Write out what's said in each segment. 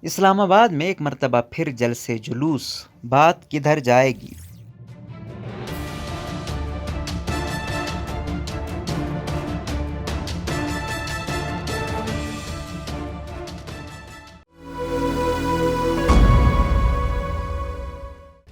اسلام آباد میں ایک مرتبہ پھر جلسے جلوس، بات کدھر جائے گی؟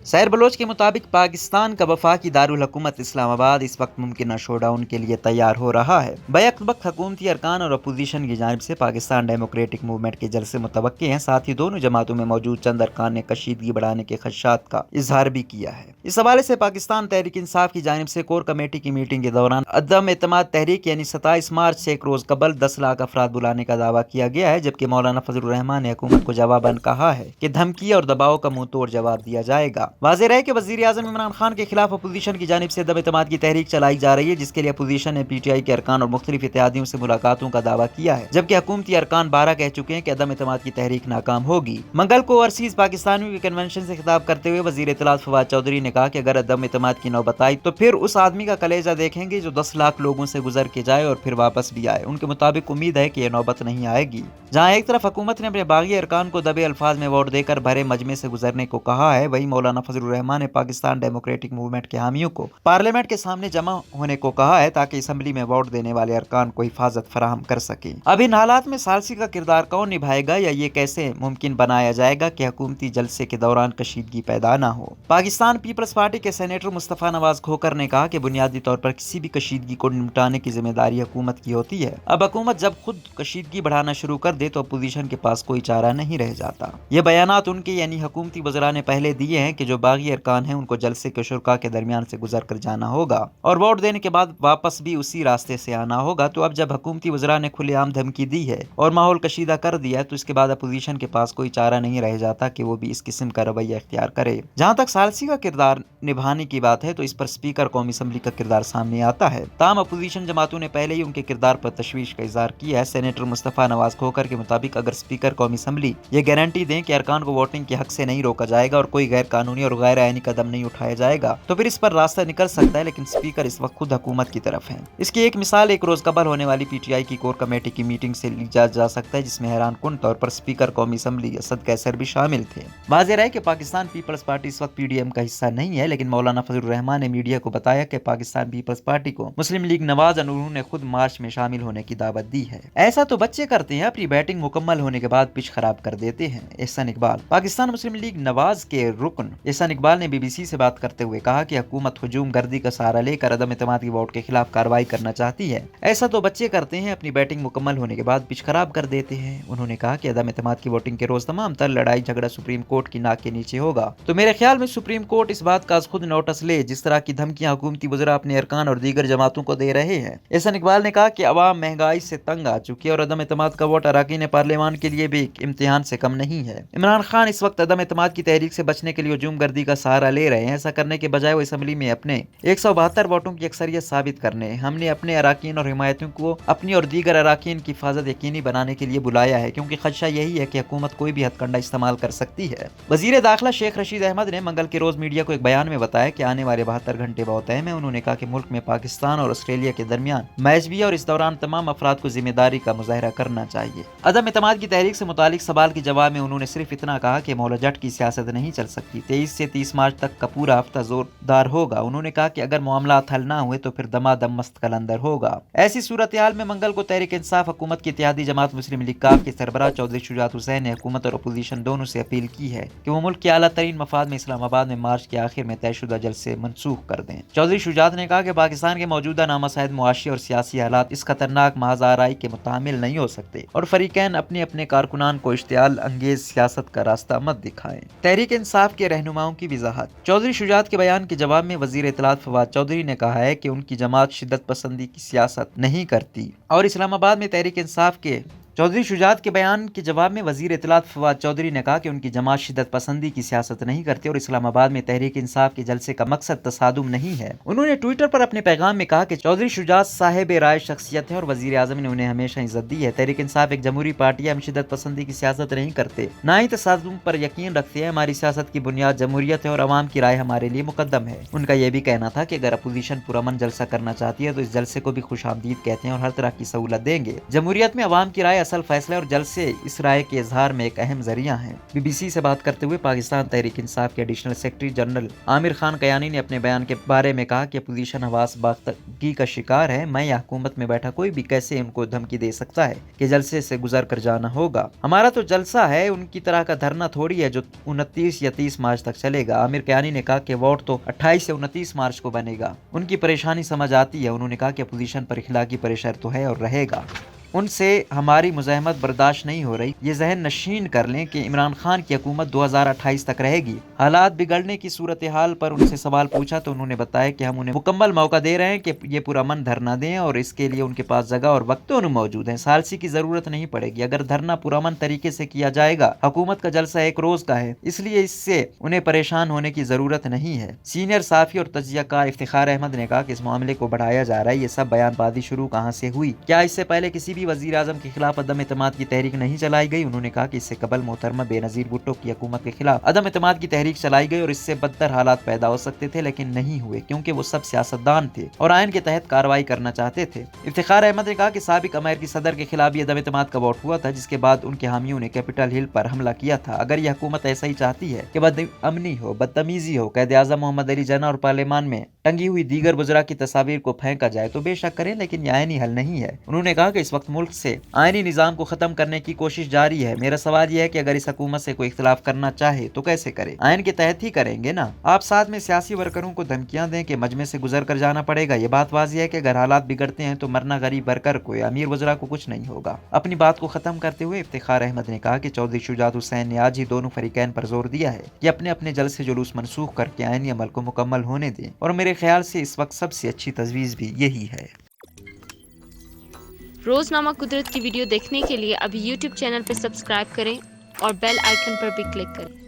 سیر بلوچ کے مطابق پاکستان کا وفاقی دارالحکومت اسلام آباد اس وقت ممکنہ شو ڈاؤن کے لیے تیار ہو رہا ہے۔ بیک وقت حکومتی ارکان اور اپوزیشن کی جانب سے پاکستان ڈیموکریٹک موومنٹ کے جلسے متوقع ہیں، ساتھ ہی دونوں جماعتوں میں موجود چند ارکان نے کشیدگی بڑھانے کے خدشات کا اظہار بھی کیا ہے۔ اس حوالے سے پاکستان تحریک انصاف کی جانب سے کور کمیٹی کی میٹنگ کے دوران عدم اعتماد تحریک یعنی 27 مارچ سے ایک روز قبل 10 لاکھ افراد بلانے کا دعویٰ کیا گیا ہے، جبکہ مولانا فضل الرحمان نے حکومت کو جواباً کہا ہے کہ دھمکی اور دباؤ کا منہ توڑ جواب دیا جائے گا۔ واضح رہے کہ وزیر اعظم عمران خان کے خلاف اپوزیشن کی جانب سے عدم اعتماد کی تحریک چلائی جا رہی ہے، جس کے لیے اپوزیشن نے پی ٹی آئی کے ارکان اور مختلف اتحادیوں سے ملاقاتوں کا دعویٰ کیا ہے، جبکہ حکومتی ارکان 12 کہہ چکے ہیں کہ عدم اعتماد کی تحریک ناکام ہوگی۔ منگل کو اوورسیز پاکستانیوں کے کنونشن سے خطاب کرتے ہوئے وزیر اطلاعات فواد چودھری نے کہا کہ اگر عدم اعتماد کی نوبت آئی تو پھر اس آدمی کا کلیجہ دیکھیں گے جو 10 لاکھ لوگوں سے گزر کے جائے اور پھر واپس بھی آئے۔ ان کے مطابق امید ہے کہ یہ نوبت نہیں آئے گی۔ جہاں ایک طرف حکومت نے اپنے باغی ارکان کو دبے الفاظ میں ووٹ دے کر بھرے مجمع سے گزرنے کو کہا ہے، وہیں مولانا فضل الرحمان نے پاکستان ڈیموکریٹک موومنٹ کے حامیوں کو پارلیمنٹ کے سامنے جمع ہونے کو کہا ہے تاکہ اسمبلی میں ووٹ دینے والے ارکان کو حفاظت فراہم کر سکیں۔ اب ان حالات میں ثالثی کا کردار کون نبھائے گا یا یہ کیسے ممکن بنایا جائے گا کہ حکومتی جلسے کے دوران کشیدگی پیدا نہ ہو؟ پاکستان پیپلز پارٹی کے سینیٹر مصطفیٰ نواز کھوکر نے کہا کہ بنیادی طور پر کسی بھی کشیدگی کو نمٹانے کی ذمہ داری حکومت کی ہوتی ہے۔ اب حکومت جب خود کشیدگی بڑھانا شروع کر دے تو اپوزیشن کے پاس کوئی چارہ نہیں رہ جاتا۔ یہ بیانات ان کے یعنی حکومتی وزراء نے پہلے دیے ہیں کہ جو باغی ارکان ہیں ان کو جلسے کے شرکاء کے درمیان سے گزر کر جانا ہوگا اور ووٹ دینے کے بعد واپس بھی اسی راستے سے آنا ہوگا۔ تو اب جب حکومتی وزراء نے کھلے عام دھمکی دی ہے اور ماحول کشیدہ کر دیا ہے تو اس کے بعد اپوزیشن کے پاس کوئی چارہ نہیں رہ جاتا کہ وہ بھی اس قسم کا رویہ اختیار کرے۔ جہاں تک ثالثی کا کردار نبھانے کی بات ہے تو اس پر اسپیکر قومی اسمبلی کا کردار سامنے آتا ہے، تاہم اپوزیشن جماعتوں نے پہلے ہی ان کے کردار پر تشویش کا اظہار کیا ہے۔ سینیٹر مصطفیٰ نواز کھوکر کے مطابق اگر اسپیکر قومی اسمبلی یہ گارنٹی دیں کہ ارکان کو ووٹنگ کے حق سے نہیں روکا جائے گا اور کوئی غیر قانونی اور غیر آئینی قدم نہیں اٹھایا جائے گا تو پھر اس پر راستہ نکل سکتا ہے، لیکن اسپیکر اس وقت خود حکومت کی طرف ہیں۔ اس کی ایک مثال ایک روز قبل ہونے والی پی ٹی آئی کی کور کمیٹی کی میٹنگ سے لیا جا سکتا ہے، جس میں حیران کن طور پر اسپیکر قومی اسمبلی اسد قیصر بھی شامل تھے۔ واضح رہے کہ پاکستان پیپلز پارٹی اس وقت پی ڈی ایم کا حصہ نہیں ہے، لیکن مولانا فضل الرحمان نے میڈیا کو بتایا کہ پاکستان پیپلز پارٹی کو مسلم لیگ نواز اور انہوں نے خود مارچ میں شامل ہونے کی دعوت دی ہے۔ ایسا تو بچے کرتے ہیں، اپنی بیٹنگ مکمل ہونے کے بعد پچ خراب کر دیتے ہیں۔ احسان اقبال پاکستان مسلم لیگ نواز کے رکن احسان اقبال نے بی بی سی سے بات کرتے ہوئے کہا کہ حکومت ہجوم گردی کا سہارا لے کر عدم اعتماد کی ووٹ کے خلاف کارروائی کرنا چاہتی ہے۔ ایسا تو بچے کرتے ہیں، اپنی بیٹنگ مکمل ہونے کے بعد پچ خراب کر دیتے ہیں۔ انہوں نے کہا کہ عدم اعتماد کی ووٹنگ کے روز تمام تر لڑائی جھگڑا سپریم کورٹ کی ناک کے نیچے ہوگا، تو میرے خیال میں سپریم کورٹ اس بات کا خود نوٹس لے جس طرح کی دھمکیاں حکومتی وزراء اپنے ارکان اور دیگر جماعتوں کو دے رہے ہیں۔ احسان اقبال نے کہا کہ عوام مہنگائی سے تنگ آ چکی ہے اور عدم اعتماد کا ووٹ اراکین پارلیمان کے لیے بھی ایک امتحان سے کم نہیں ہے۔ عمران خان اس وقت عدم اعتماد کی تحریک سے بچنے کے لیے ہجوم گردی کا سہارا لے رہے ہیں۔ ایسا کرنے کے بجائے وہ اسمبلی میں اپنے 172 ووٹوں کی اکثریت ثابت کرنے ہم نے اپنے اراکین اور حمایتیوں کو اپنی اور دیگر اراکین کی حفاظت یقینی بنانے کے لیے بلایا ہے، کیونکہ خدشہ یہی ہے کہ حکومت کوئی بھی ہتھ کنڈا استعمال کر سکتی ہے۔ وزیر داخلہ شیخ رشید احمد نے منگل کے روز میڈیا کو ایک بیان میں بتایا کہ آنے والے 72 گھنٹے بہت اہم ہیں۔ انہوں نے کہا کہ ملک میں پاکستان اور آسٹریلیا کے درمیان میچ بھی ہے اور اس دوران تمام افراد کو ذمہ داری کا مظاہرہ کرنا چاہیے۔ عدم اعتماد کی تحریک سے متعلق سوال کے جواب میں انہوں نے صرف اتنا کہا کہ مولا جٹ کی سیاست نہیں چل سکتی۔ 23 سے 30 مارچ تک کا پورا ہفتہ زوردار ہوگا۔ انہوں نے کہا کہ اگر معاملات حل نہ ہوئے تو پھر دمادم مست قلندر ہوگا۔ ایسی صورتحال میں منگل کو تحریک انصاف حکومت کی اتحادی جماعت مسلم لیگ کے سربراہ چودھری شجاعت حسین نے حکومت اور اپوزیشن دونوں سے اپیل کی ہے کہ وہ ملک کے اعلیٰ ترین مفاد میں اسلام آباد میں مارچ کے آخر میں طے شدہ جلسے منسوخ کر دیں۔ چودھری شجاعت نے کہا کہ پاکستان کے موجودہ نامساعد معاشی اور سیاسی حالات اس خطرناک محض آرائی کے متحمل نہیں ہو سکتے اور فریقین اپنے اپنے کارکنان کو اشتعال انگیز سیاست کا راستہ مت دکھائیں۔ تحریک انصاف کے رہنماؤں کی وضاحت۔ چودھری شجاعت کے بیان کے جواب میں وزیر اطلاعات فواد چودھری نے کہا ہے کہ ان کی جماعت شدت پسندی کی سیاست نہیں کرتی اور اسلام آباد میں تحریک انصاف کے چودھری شجاعت کے بیان کے جواب میں وزیر اطلاعات فواد چودھری نے کہا کہ ان کی جماعت شدت پسندی کی سیاست نہیں کرتی اور اسلام آباد میں تحریک انصاف کے جلسے کا مقصد تصادم نہیں ہے۔ انہوں نے ٹویٹر پر اپنے پیغام میں کہا کہ چودھری شجاعت صاحب رائے شخصیت ہیں اور وزیر اعظم نے انہیں ہمیشہ عزت دی ہے۔ تحریک انصاف ایک جمہوری پارٹی ہے، ہم شدت پسندی کی سیاست نہیں کرتے، نہ ہی تصادم پر یقین رکھتے ہیں۔ ہماری سیاست کی بنیاد جمہوریت ہے اور عوام کی رائے ہمارے لیے مقدم ہے۔ ان کا یہ بھی کہنا تھا کہ اگر اپوزیشن پرامن جلسہ کرنا چاہتی ہے تو اس جلسے کو بھی خوش آمدید کہتے ہیں اور ہر طرح کی سہولت دیں گے۔ جمہوریت میں عوام کی رائے اصل فیصلہ اور جلسے اس رائے کے اظہار میں ایک اہم ذریعہ ہیں۔ BBC سے بات کرتے ہوئے پاکستان تحریک انصاف کے additional secretary general Aamir Khan Kayani نے اپنے بیان کے بارے میں کہا کہ اپوزیشن حواس باختگی کا شکار ہے۔ میں یا حکومت میں بیٹھا کوئی بھی کیسے ان کو دھمکی دے سکتا ہے کہ جلسے سے گزر کر جانا ہوگا؟ ہمارا تو جلسہ ہے، ان کی طرح کا دھرنا تھوڑی ہے جو 29 یا 30 مارچ تک چلے گا۔ عامر کیانی نے کہا کہ ووٹ تو 28 سے 29 مارچ کو بنے گا۔ ان کی پریشانی سمجھ آتی ہے۔ انہوں نے کہا کہ اپوزیشن پر اخلاقی پریشر تو ہے اور رہے گا، ان سے ہماری مزاحمت برداشت نہیں ہو رہی۔ یہ ذہن نشین کر لیں کہ عمران خان کی حکومت 2028 تک رہے گی۔ حالات بگڑنے کی صورتحال پر ان سے سوال پوچھا تو انہوں نے بتایا کہ ہم انہیں مکمل موقع دے رہے ہیں کہ یہ پرامن دھرنا دیں اور اس کے لیے ان کے پاس جگہ اور وقت دونوں موجود ہیں۔ ثالثی کی ضرورت نہیں پڑے گی اگر دھرنا پرامن طریقے سے کیا جائے گا۔ حکومت کا جلسہ 1 روز کا ہے، اس لیے اس سے انہیں پریشان ہونے کی ضرورت نہیں ہے۔ سینئر صحافی اور تجزیہ کار افتخار احمد نے کہا کہ اس معاملے کو بڑھایا جا رہا ہے، یہ سب بیان بازی شروع کہاں سے ہوئی؟ کیا اس سے پہلے کسی بھی وزیر اعظم کے خلاف عدم اعتماد کی تحریک نہیں چلائی گئی؟ انہوں نے کہا کہ اس سے قبل محترمہ بے نظیر بھٹو کی حکومت کے خلاف عدم اعتماد کی تحریک چلائی گئی اور اس سے بدتر حالات پیدا ہو سکتے تھے، لیکن نہیں ہوئے کیونکہ وہ سب سیاستدان تھے اور آئین کے تحت کارروائی کرنا چاہتے تھے۔ افتخار احمد نے کہا کہ سابق امریکی صدر کے خلاف بھی عدم اعتماد کا ووٹ ہوا تھا، جس کے بعد ان کے حامیوں نے کیپٹل ہل پر حملہ کیا تھا۔ اگر یہ حکومت ایسا ہی چاہتی ہے کہ بد امنی ہو، بدتمیزی ہو، قائد اعظم محمد علی جناح اور پارلیمان میں ٹنگی ہوئی دیگر وزراء کی تصاویر کو پھینکا جائے تو بے شک کریں، لیکن یہ آئینی حل نہیں ہے۔ انہوں نے کہا کہ اس وقت ملک سے آئینی نظام کو ختم کرنے کی کوشش جاری ہے۔ میرا سوال یہ ہے کہ اگر اس حکومت سے کوئی اختلاف کرنا چاہے تو کیسے کرے؟ آئین کے تحت ہی کریں گے نا۔ آپ ساتھ میں سیاسی ورکروں کو دھمکیاں دیں کہ مجمع سے گزر کر جانا پڑے گا۔ یہ بات واضح ہے کہ اگر حالات بگڑتے ہیں تو مرنا غریب ورکر کو یا امیر وزراء کو کچھ نہیں ہوگا۔ اپنی بات کو ختم کرتے ہوئے افتخار احمد نے کہا کہ چودھری شجاعت حسین نے آج ہی دونوں فریقین پر زور دیا ہے کہ اپنے اپنے جلسے جلوس منسوخ کر کے آئینی عمل کو مکمل ہونے دیں، اور میرے خیال سے اس وقت سب سے اچھی تجویز بھی یہی ہے۔ روزنامہ قدرت کی ویڈیو دیکھنے کے لیے ابھی YouTube چینل پر سبسکرائب کریں اور بیل آئیکن پر بھی کلک کریں۔